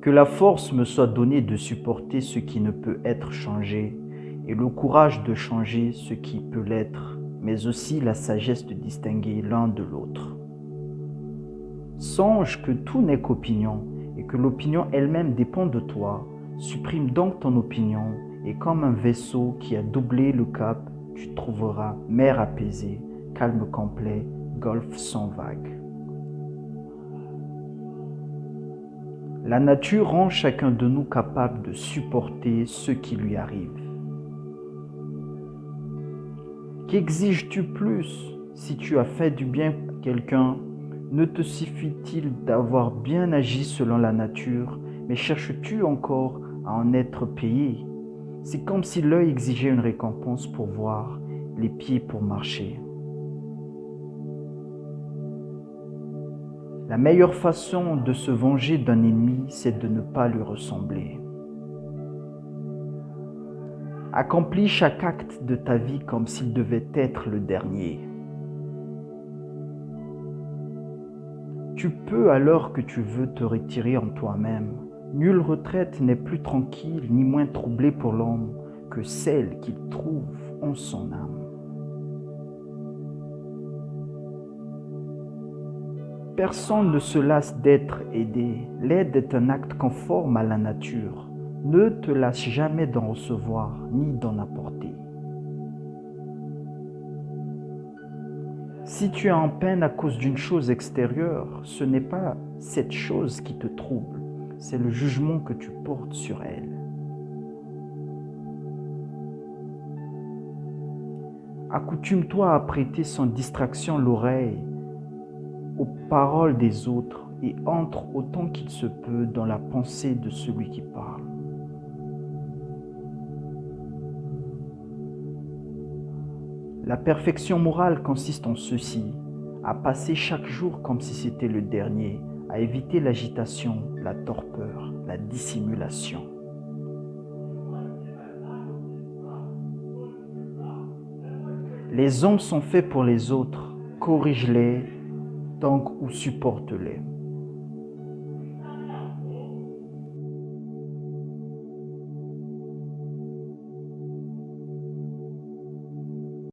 Que la force me soit donnée de supporter ce qui ne peut être changé et le courage de changer ce qui peut l'être, mais aussi la sagesse de distinguer l'un de l'autre. Songe que tout n'est qu'opinion et que l'opinion elle-même dépend de toi. Supprime donc ton opinion et comme un vaisseau qui a doublé le cap, tu trouveras mer apaisée, calme complet, golfe sans vagues. La nature rend chacun de nous capable de supporter ce qui lui arrive. Qu'exiges-tu plus si tu as fait du bien à quelqu'un? Ne te suffit-il d'avoir bien agi selon la nature, mais cherches-tu encore à en être payé? C'est comme si l'œil exigeait une récompense pour voir, les pieds pour marcher. La meilleure façon de se venger d'un ennemi, c'est de ne pas lui ressembler. Accomplis chaque acte de ta vie comme s'il devait être le dernier. Tu peux alors que tu veux te retirer en toi-même. Nulle retraite n'est plus tranquille ni moins troublée pour l'homme que celle qu'il trouve en son âme. Personne ne se lasse d'être aidé. L'aide est un acte conforme à la nature. Ne te lasse jamais d'en recevoir ni d'en apporter. Si tu es en peine à cause d'une chose extérieure, ce n'est pas cette chose qui te trouble, c'est le jugement que tu portes sur elle. Accoutume-toi à prêter sans distraction l'oreille aux paroles des autres et entre autant qu'il se peut dans la pensée de celui qui parle. La perfection morale consiste en ceci, à passer chaque jour comme si c'était le dernier, à éviter l'agitation, la torpeur, la dissimulation. Les hommes sont faits pour les autres, corrige-les donc ou supporte-les.